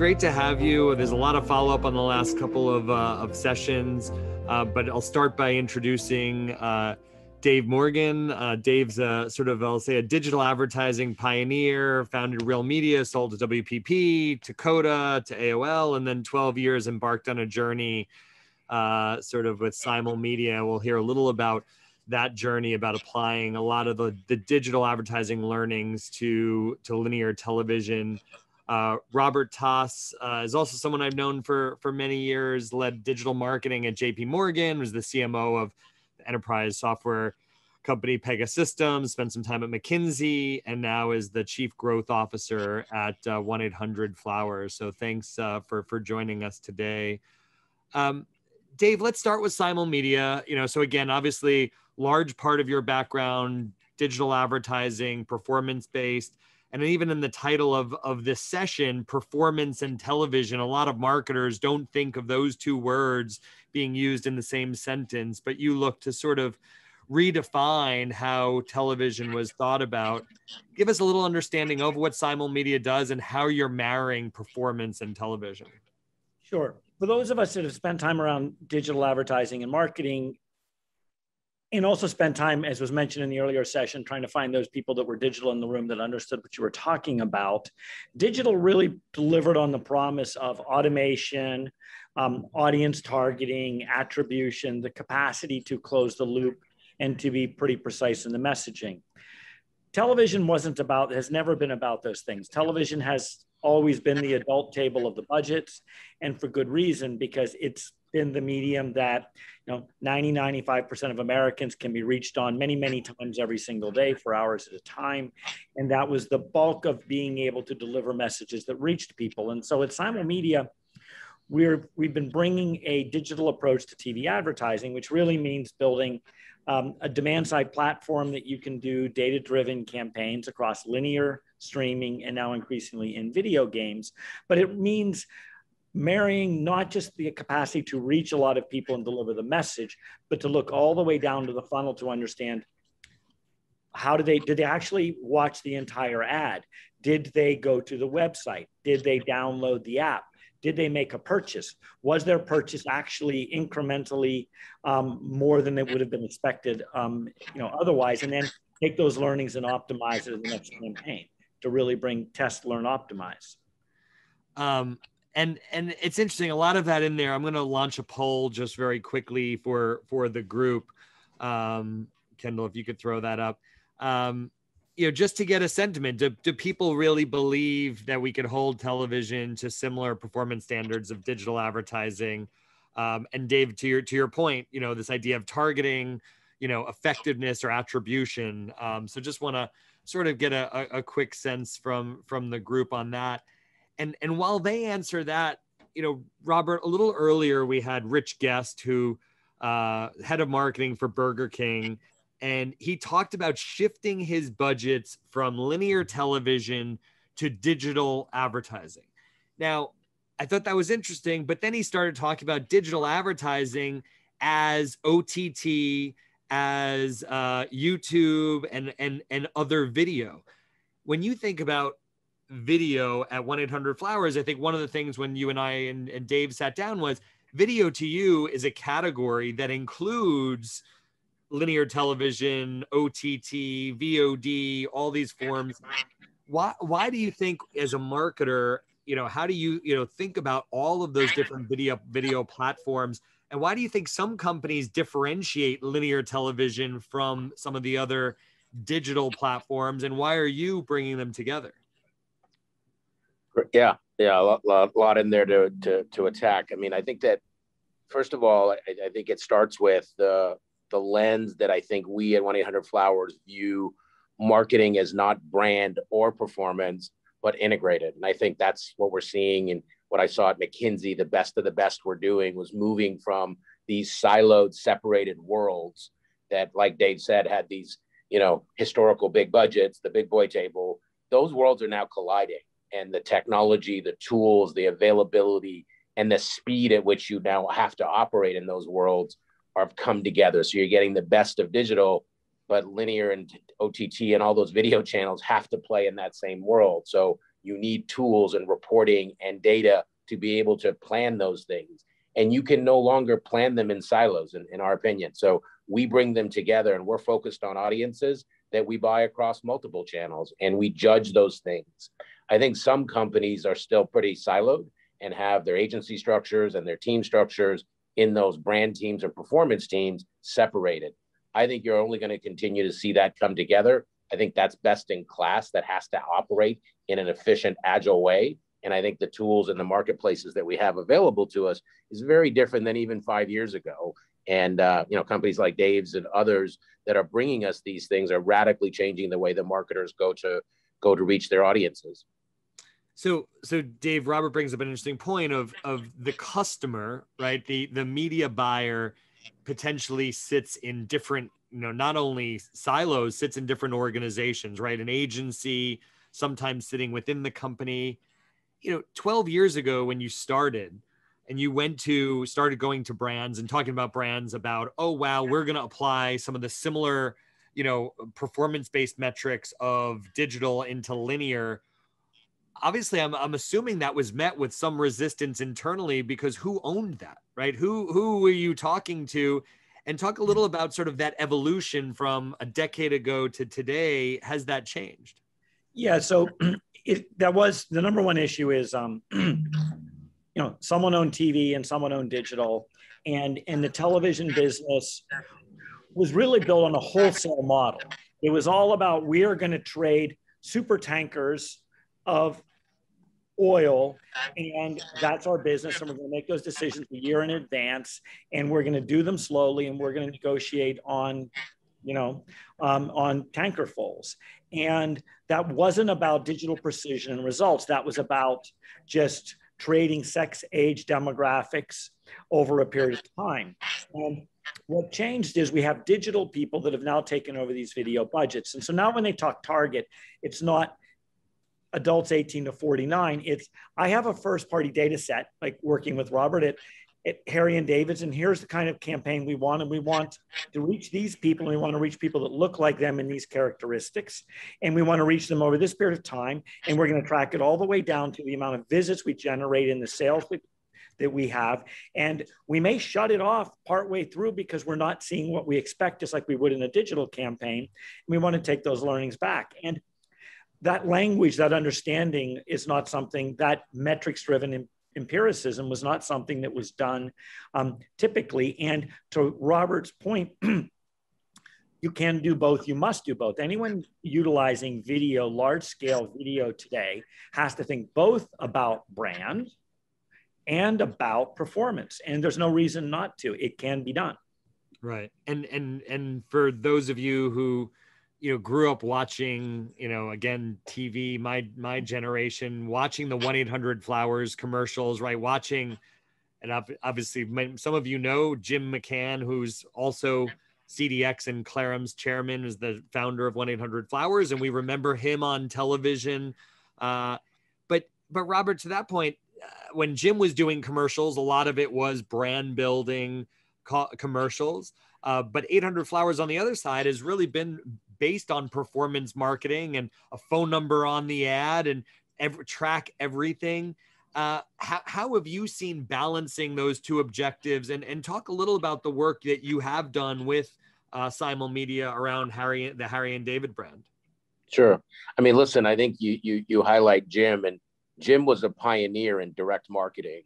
great to have you. There's a lot of follow-up on the last couple of sessions, but I'll start by introducing Dave Morgan. Dave's I'll say a digital advertising pioneer, founded Real Media, sold to WPP, to Coda, to AOL, and then 12 years embarked on a journey with Simul Media. We'll hear a little about that journey, about applying a lot of the digital advertising learnings to linear television. Robert Toss is also someone I've known for many years, led digital marketing at JP Morgan, was the CMO of the enterprise software company Pegasystems, spent some time at McKinsey, and now is the chief growth officer at 1-800-Flowers. So thanks for joining us today. Dave, let's start with Simul Media. So again, obviously, large part of your background, digital advertising, performance-based, and even in the title of this session, performance and television, a lot of marketers don't think of those two words being used in the same sentence, but you look to sort of redefine how television was thought about. Give us a little understanding of what Simul Media does and how you're marrying performance and television. Sure. For those of us that have spent time around digital advertising and marketing, and also spent time, as was mentioned in the earlier session, trying to find those people that were digital in the room that understood what you were talking about. Digital really delivered on the promise of automation, audience targeting, attribution, the capacity to close the loop and to be pretty precise in the messaging. Television has never been about those things. Television has always been the adult table of the budgets, and for good reason, because it's been the medium that 95% of Americans can be reached on many, many times every single day for hours at a time. And that was the bulk of being able to deliver messages that reached people. And so at Simul Media, we've been bringing a digital approach to TV advertising, which really means building a demand-side platform that you can do data-driven campaigns across linear, streaming, and now increasingly in video games. But it means marrying not just the capacity to reach a lot of people and deliver the message, but to look all the way down to the funnel to understand did they actually watch the entire ad? Did they go to the website? Did they download the app? Did they make a purchase? Was their purchase actually incrementally more than it would have been expected otherwise? And then take those learnings and optimize it in the next campaign to really bring test, learn, optimize. And it's interesting, a lot of that in there. I'm going to launch a poll just very quickly for the group. Kendall, if you could throw that up. Just to get a sentiment, do people really believe that we could hold television to similar performance standards of digital advertising? And Dave, to your point, this idea of targeting, effectiveness or attribution. So just want to sort of get a quick sense from the group on that. And while they answer that, Robert, a little earlier, we had Rich Guest, who head of marketing for Burger King, and he talked about shifting his budgets from linear television to digital advertising. Now, I thought that was interesting, but then he started talking about digital advertising as OTT, as YouTube and other video. When you think about video at 1-800-Flowers, I think one of the things when you and I and Dave sat down was video to you is a category that includes linear television, OTT, VOD, all these forms. Why do you think, as a marketer, how do you think about all of those different video platforms? And why do you think some companies differentiate linear television from some of the other digital platforms? And why are you bringing them together? Yeah, a lot in there to attack. I mean, I think that, first of all, I think it starts with the lens that I think we at 1-800-Flowers view marketing as not brand or performance, but integrated. And I think that's what we're seeing, and what I saw at McKinsey, the best of the best we're doing was moving from these siloed, separated worlds that, like Dave said, had these, historical big budgets, the big boy table. Those worlds are now colliding. And the technology, the tools, the availability, and the speed at which you now have to operate in those worlds have come together. So you're getting the best of digital, but linear and OTT and all those video channels have to play in that same world. So you need tools and reporting and data to be able to plan those things. And you can no longer plan them in silos, in our opinion. So we bring them together, and we're focused on audiences that we buy across multiple channels, and we judge those things. I think some companies are still pretty siloed and have their agency structures and their team structures in those brand teams or performance teams separated. I think you're only going to continue to see that come together. I think that's best in class, that has to operate in an efficient, agile way. And I think the tools and the marketplaces that we have available to us is very different than even 5 years ago. And companies like Dave's and others that are bringing us these things are radically changing the way the marketers go to reach their audiences. So Dave, Robert brings up an interesting point of the customer, right? The media buyer potentially sits in different, not only silos, sits in different organizations, right? An agency, sometimes sitting within the company. 12 years ago when you started and you started going to brands and talking about brands about, oh, wow, we're going to apply some of the similar, performance-based metrics of digital into linear. Obviously, I'm assuming that was met with some resistance internally, because who owned that, right? Who were you talking to? And talk a little about sort of that evolution from a decade ago to today. Has that changed? Yeah, so that was the number one issue is, someone owned TV and someone owned digital. And the television business was really built on a wholesale model. It was all about, we are going to trade super tankers of oil, and that's our business, and we're going to make those decisions a year in advance, and we're going to do them slowly, and we're going to negotiate on tankerfuls. And that wasn't about digital precision and results. That was about just trading sex, age, demographics over a period of time. And what changed is we have digital people that have now taken over these video budgets. And so now when they talk target, it's not adults 18 to 49. I have a first party data set, like working with Robert at Harry and David's, and here's the kind of campaign we want. And we want to reach these people, and we want to reach people that look like them in these characteristics. And we want to reach them over this period of time. And we're going to track it all the way down to the amount of visits we generate in the sales that we have. And we may shut it off partway through because we're not seeing what we expect, just like we would in a digital campaign. And we want to take those learnings back. And that language, that understanding is not something, that metrics-driven empiricism was not something that was done typically. And to Robert's point, you can do both, you must do both. Anyone utilizing video, large-scale video today has to think both about brand and about performance. And there's no reason not to. It can be done. Right. And for those of you who grew up watching, again, TV, my generation, watching the 1-800-Flowers commercials, right? Watching, and obviously some of Jim McCann, who's also CDX and Clarem's chairman, is the founder of 1-800-Flowers. And we remember him on television. But Robert, to that point, when Jim was doing commercials, a lot of it was brand building commercials. But 800-Flowers on the other side has really been based on performance marketing and a phone number on the ad and track everything. How have you seen balancing those two objectives? And talk a little about the work that you have done with Simul Media around the Harry and David brand. Sure. I mean, listen, I think you highlight Jim, and Jim was a pioneer in direct marketing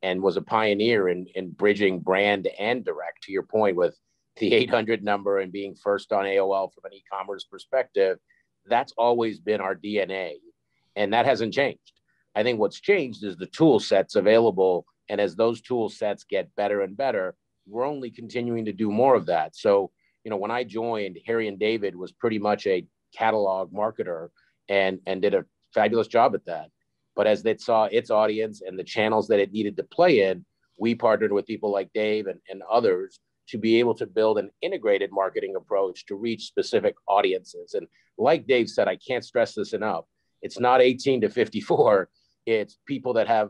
and was a pioneer in bridging brand and direct, to your point, with the 800 number and being first on AOL from an e-commerce perspective. That's always been our DNA, and that hasn't changed. I think what's changed is the tool sets available. And as those tool sets get better and better, we're only continuing to do more of that. So, when I joined, Harry and David was pretty much a catalog marketer and did a fabulous job at that. But as it saw its audience and the channels that it needed to play in, we partnered with people like Dave and others to be able to build an integrated marketing approach to reach specific audiences. And like Dave said, I can't stress this enough. It's not 18 to 54. It's people that have,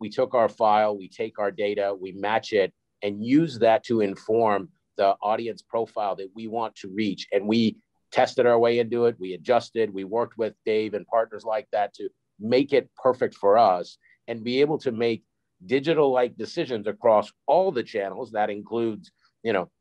we took our file, we take our data, we match it and use that to inform the audience profile that we want to reach. And we tested our way into it. We adjusted, we worked with Dave and partners like that to make it perfect for us and be able to make digital-like decisions across all the channels. That includes,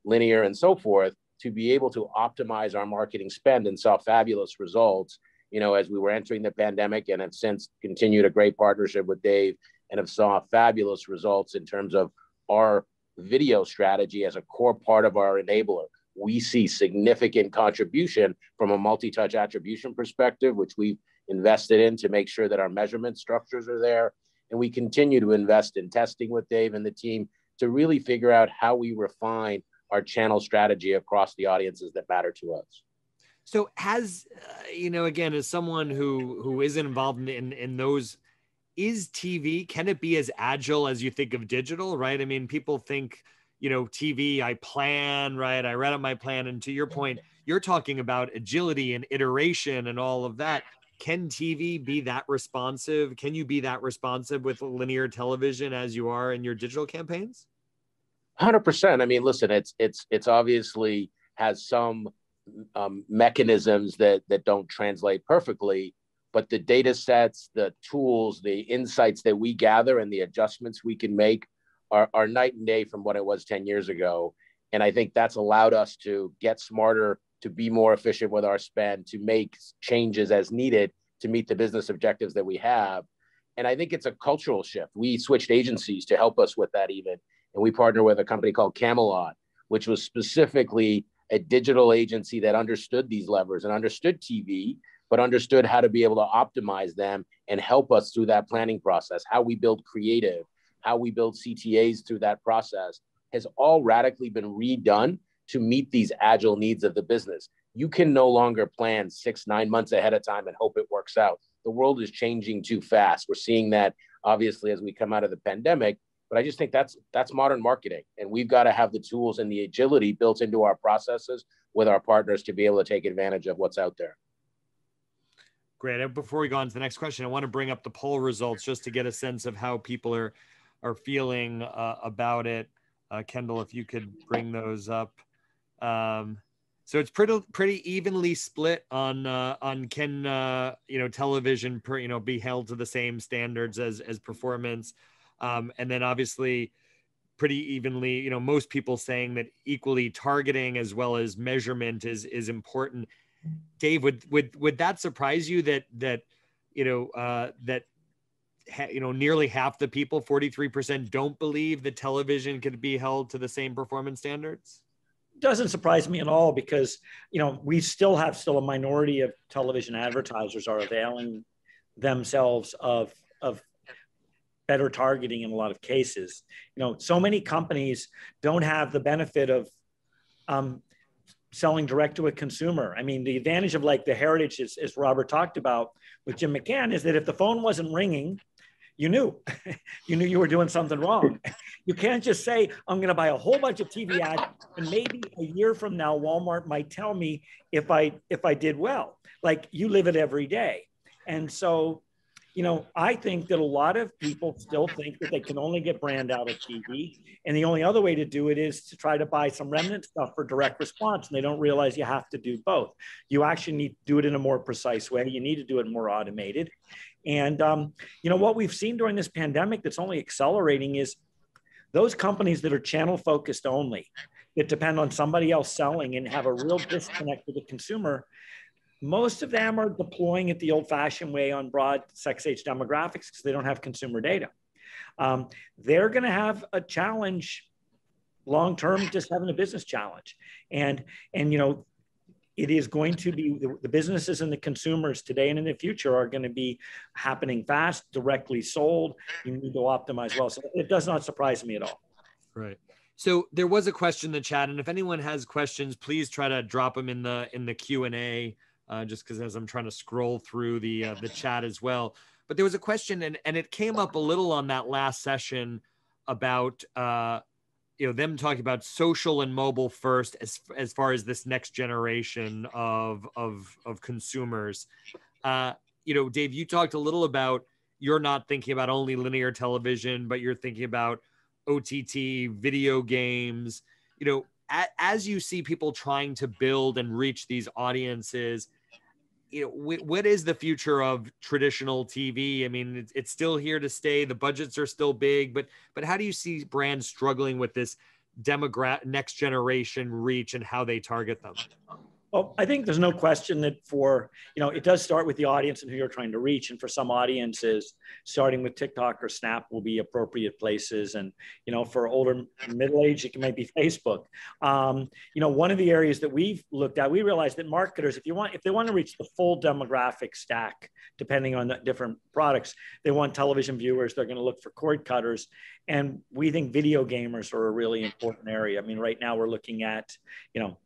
linear and so forth, to be able to optimize our marketing spend and saw fabulous results, as we were entering the pandemic, and have since continued a great partnership with Dave and have saw fabulous results in terms of our video strategy as a core part of our enabler. We see significant contribution from a multi-touch attribution perspective, which we've invested in to make sure that our measurement structures are there. And we continue to invest in testing with Dave and the team to really figure out how we refine our channel strategy across the audiences that matter to us. So has, again, as someone who isn't involved in those, is TV, can it be as agile as you think of digital, right? I mean, people think, TV, I plan, right? I read out my plan. And to your point, you're talking about agility and iteration and all of that. Can TV be that responsive? Can you be that responsive with linear television as you are in your digital campaigns? 100%. I mean, listen, it's obviously has some mechanisms that don't translate perfectly, but the data sets, the tools, the insights that we gather and the adjustments we can make are night and day from what it was 10 years ago. And I think that's allowed us to get smarter, to be more efficient with our spend, to make changes as needed to meet the business objectives that we have. And I think it's a cultural shift. We switched agencies to help us with that even. And we partner with a company called Camelot, which was specifically a digital agency that understood these levers and understood TV, but understood how to be able to optimize them and help us through that planning process. How we build creative, how we build CTAs through that process has all radically been redone to meet these agile needs of the business. You can no longer plan 6-9 months ahead of time and hope it works out. The world is changing too fast. We're seeing that obviously as we come out of the pandemic, but I just think that's modern marketing. And we've got to have the tools and the agility built into our processes with our partners to be able to take advantage of what's out there. Great. And before we go on to the next question, I want to bring up the poll results just to get a sense of how people are feeling about it. Kendall, if you could bring those up. So it's pretty evenly split on can television be held to the same standards as performance, and then obviously pretty evenly, most people saying that equally targeting as well as measurement is important. Dave, would that surprise you that nearly half the people, 43%, don't believe that television could be held to the same performance standards? Doesn't surprise me at all because, we still have a minority of television advertisers are availing themselves of better targeting in a lot of cases. So many companies don't have the benefit of selling direct to a consumer. I mean, the advantage of like the heritage as Robert talked about with Jim McCann is that if the phone wasn't ringing, you knew you were doing something wrong. You can't just say, I'm going to buy a whole bunch of TV ads and maybe a year from now, Walmart might tell me if I did well. Like, you live it every day. And so, I think that a lot of people still think that they can only get brand out of TV. And the only other way to do it is to try to buy some remnant stuff for direct response. And they don't realize you have to do both. You actually need to do it in a more precise way. You need to do it more automated. And, what we've seen during this pandemic that's only accelerating is those companies that are channel focused only, that depend on somebody else selling and have a real disconnect with the consumer. Most of them are deploying it the old fashioned way on broad sex age demographics because they don't have consumer data. They're going to have a challenge long term, just having a business challenge. And it is going to be the businesses and the consumers today and in the future are going to be happening fast, directly sold. You need to optimize well. So it does not surprise me at all. Right. So there was a question in the chat, and if anyone has questions, please try to drop them in the Q&A, just because as I'm trying to scroll through the chat as well. But there was a question, and it came up a little on that last session about them talking about social and mobile first as far as this next generation of consumers. Dave, you talked a little about you're not thinking about only linear television, but you're thinking about OTT, video games. As you see people trying to build and reach these audiences, what is the future of traditional TV? I mean, it's still here to stay. The budgets are still big, but how do you see brands struggling with this next generation reach and how they target them? Well, I think there's no question that it does start with the audience and who you're trying to reach. And for some audiences, starting with TikTok or Snap will be appropriate places. And, for older middle-aged, it might be Facebook. One of the areas that we've looked at, we realized that marketers, if they want to reach the full demographic stack, depending on the different products, they want television viewers, they're going to look for cord cutters. And we think video gamers are a really important area. I mean, right now we're looking at,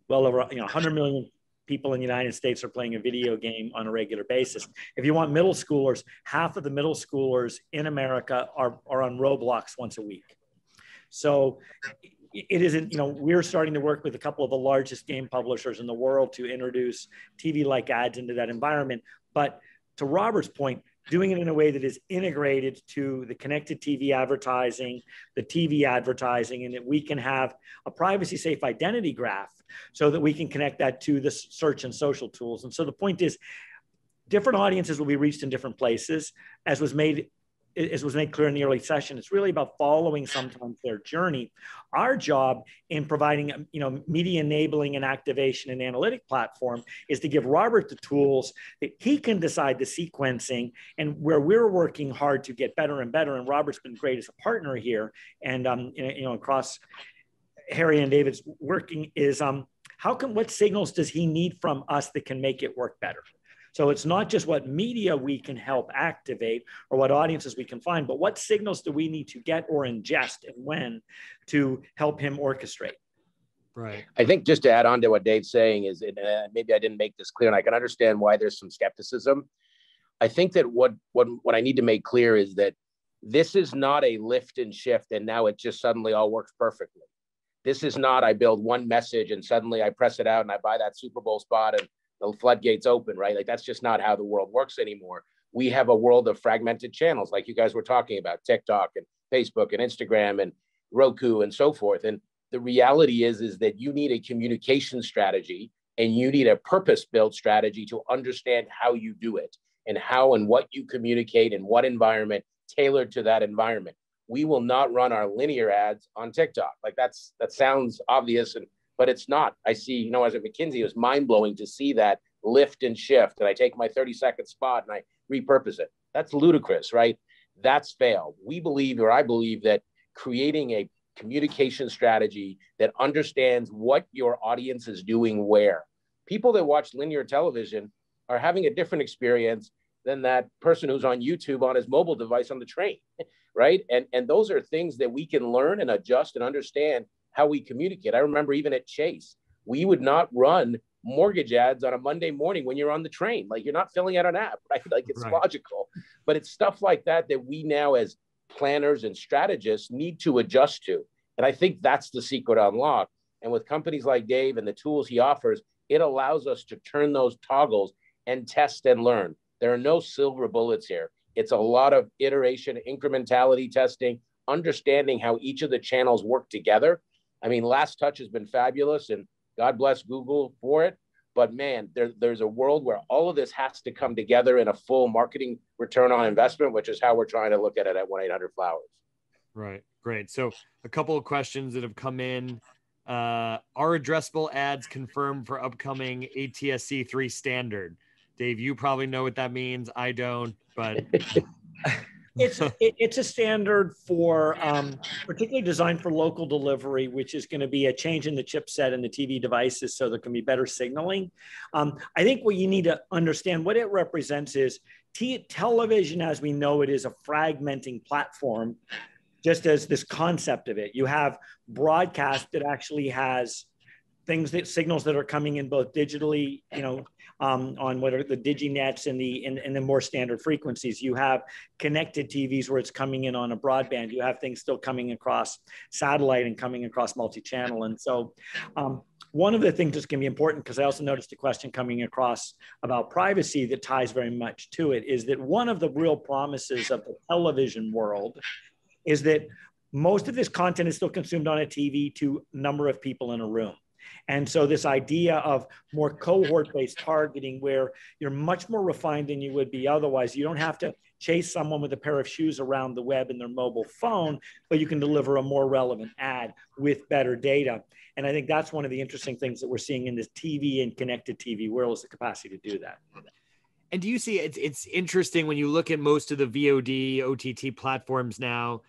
well over 100 million people in the United States are playing a video game on a regular basis. If you want middle schoolers, half of the middle schoolers in America are on Roblox once a week. So it isn't, we're starting to work with a couple of the largest game publishers in the world to introduce TV-like ads into that environment. But to Robert's point, doing it in a way that is integrated to the connected TV advertising, the TV advertising, and that we can have a privacy-safe identity graph so that we can connect that to the search and social tools. And so the point is, different audiences will be reached in different places, as was made clear in the early session. It's really about following sometimes their journey. Our job in providing, media enabling and activation and analytic platform is to give Robert the tools that he can decide the sequencing, and where we're working hard to get better and better. And Robert's been great as a partner here. And, across Harry and David's working is what signals does he need from us that can make it work better? So it's not just what media we can help activate or what audiences we can find, but what signals do we need to get or ingest and when to help him orchestrate? Right. I think just to add on to what Dave's saying is, maybe I didn't make this clear, and I can understand why there's some skepticism. I think that what I need to make clear is that this is not a lift and shift and now it just suddenly all works perfectly. This is not, I build one message and suddenly I press it out and I buy that Super Bowl spot and the floodgates open, right? Like, that's just not how the world works anymore. We have a world of fragmented channels, like you guys were talking about, TikTok and Facebook and Instagram and Roku and so forth. And the reality is that you need a communication strategy and you need a purpose-built strategy to understand how you do it and how and what you communicate in what environment tailored to that environment. We will not run our linear ads on TikTok. Like, that sounds obvious, but it's not. I see, as at McKinsey, it was mind-blowing to see that lift and shift. And I take my 30-second spot and I repurpose it. That's ludicrous, right? That's failed. I believe that creating a communication strategy that understands what your audience is doing where. People that watch linear television are having a different experience than that person who's on YouTube on his mobile device on the train, right? And those are things that we can learn and adjust and understand how we communicate. I remember even at Chase, we would not run mortgage ads on a Monday morning when you're on the train. Like, you're not filling out an app, right? Like, it's logical, but it's stuff like that we now as planners and strategists need to adjust to. And I think that's the secret unlock. And with companies like Dave and the tools he offers, it allows us to turn those toggles and test and learn. There are no silver bullets here. It's a lot of iteration, incrementality testing, understanding how each of the channels work together. I mean, Last Touch has been fabulous, and God bless Google for it. But man, there's a world where all of this has to come together in a full marketing return on investment, which is how we're trying to look at it at 1-800-Flowers. Right. Great. So a couple of questions that have come in. Are addressable ads confirmed for upcoming ATSC 3 standard? Dave, you probably know what that means. I don't, but... It's a standard for particularly designed for local delivery, which is going to be a change in the chipset and the TV devices so there can be better signaling. I think what you need to understand, what it represents is television as we know it is a fragmenting platform, just as this concept of it. You have broadcast that actually has signals that are coming in both digitally, on what are the diginets and the more standard frequencies. You have connected TVs where it's coming in on a broadband. You have things still coming across satellite and coming across multi-channel. And so one of the things that's going to be important, because I also noticed a question coming across about privacy that ties very much to it, is that one of the real promises of the television world is that most of this content is still consumed on a TV to a number of people in a room. And so this idea of more cohort-based targeting, where you're much more refined than you would be otherwise. You don't have to chase someone with a pair of shoes around the web in their mobile phone, but you can deliver a more relevant ad with better data. And I think that's one of the interesting things that we're seeing in this TV and connected TV world, is the capacity to do that. And do you see, it's interesting when you look at most of the VOD, OTT platforms now,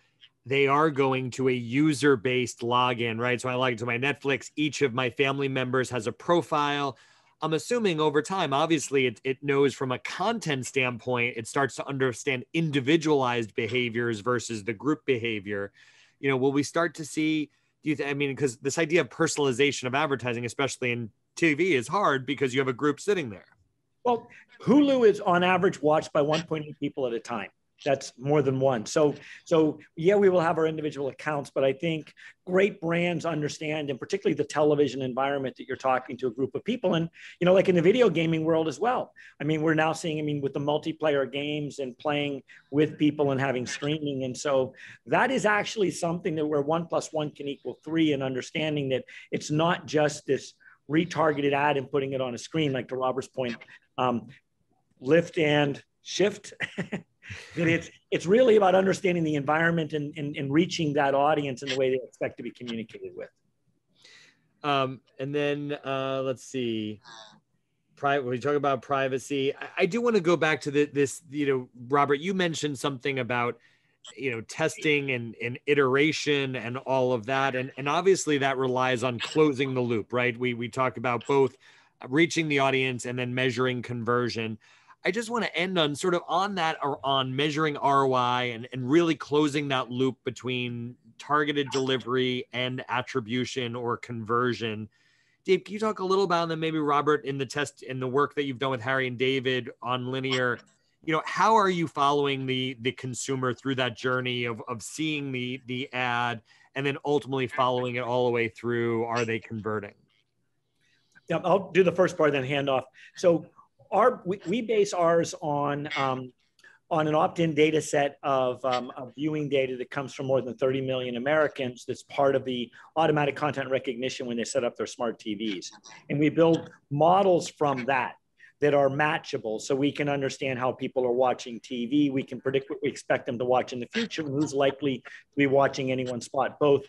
they are going to a user-based login, right? So I log into my Netflix. Each of my family members has a profile. I'm assuming over time, obviously, it knows from a content standpoint, it starts to understand individualized behaviors versus the group behavior. You know, will we start to see, I mean, because this idea of personalization of advertising, especially in TV, is hard because you have a group sitting there. Well, Hulu is on average watched by 1.8 people at a time. That's more than one. So yeah, we will have our individual accounts, but I think great brands understand, and particularly the television environment, that you're talking to a group of people. And, you know, like in the video gaming world as well. I mean, we're now seeing, I mean, with the multiplayer games and playing with people and having streaming. And so that is actually something that where 1 + 1 can equal 3, and understanding that it's not just this retargeted ad and putting it on a screen, like to Robert's point, lift and shift. That it's really about understanding the environment and reaching that audience in the way they expect to be communicated with. And then let's see. When we talk about privacy, I do want to go back to this, you know, Robert, you mentioned something about, you know, testing and iteration and all of that. And obviously that relies on closing the loop, right? We talk about both reaching the audience and then measuring conversion. I just want to end on sort of on that, or on measuring ROI and really closing that loop between targeted delivery and attribution or conversion. Dave, can you talk a little about, and then maybe Robert, in the test, in the work that you've done with Harry and David on linear, you know, how are you following the consumer through that journey of seeing the ad and then ultimately following it all the way through? Are they converting? Yeah, I'll do the first part, then hand off. So we base ours on an opt-in data set of viewing data that comes from more than 30 million Americans. That's part of the automatic content recognition when they set up their smart TVs. And we build models from that are matchable, so we can understand how people are watching TV. We can predict what we expect them to watch in the future and who's likely to be watching any one spot, both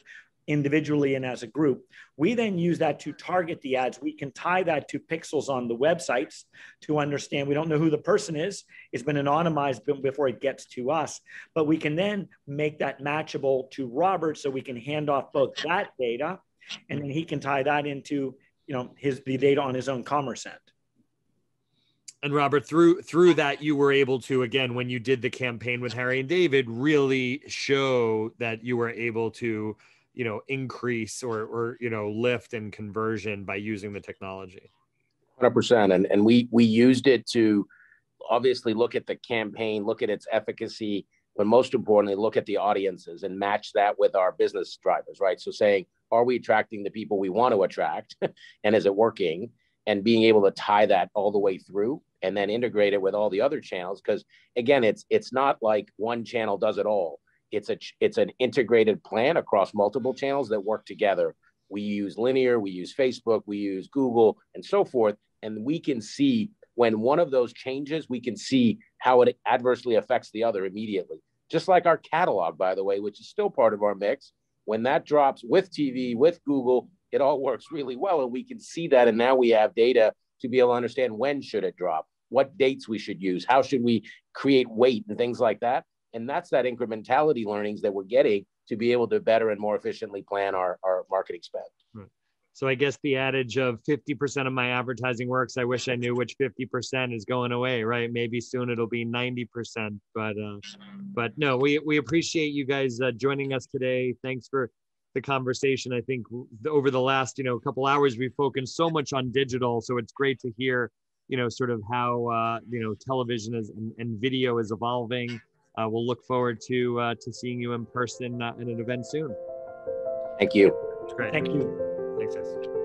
individually and as a group. We then use that to target the ads. We can tie that to pixels on the websites to understand. We don't know who the person is. It's been anonymized before it gets to us, but we can then make that matchable to Robert, so we can hand off both that data, and then he can tie that into, you know, the data on his own commerce end. And Robert, through that, you were able to, again, when you did the campaign with Harry and David, really show that you were able to, you know, increase or you know, lift and conversion by using the technology. 100%. And we used it to obviously look at the campaign, look at its efficacy, but most importantly, look at the audiences and match that with our business drivers, right? So saying, are we attracting the people we want to attract? And is it working? And being able to tie that all the way through and then integrate it with all the other channels. Because again, it's not like one channel does it all. It's an integrated plan across multiple channels that work together. We use linear, we use Facebook, we use Google, and so forth. And we can see when one of those changes, we can see how it adversely affects the other immediately. Just like our catalog, by the way, which is still part of our mix. When that drops with TV, with Google, it all works really well. And we can see that. And now we have data to be able to understand when should it drop, what dates we should use, how should we create weight and things like that. And that's that incrementality learnings that we're getting to be able to better and more efficiently plan our marketing spend. Right. So I guess the adage of 50% of my advertising works, I wish I knew which 50% is going away, right? Maybe soon it'll be 90%, but no, we appreciate you guys joining us today. Thanks for the conversation. I think over the last, couple hours, we've focused so much on digital. So it's great to hear, sort of how, television is and video is evolving. We'll look forward to seeing you in person at an event soon. Thank you. Great. Thank you. Thanks, guys.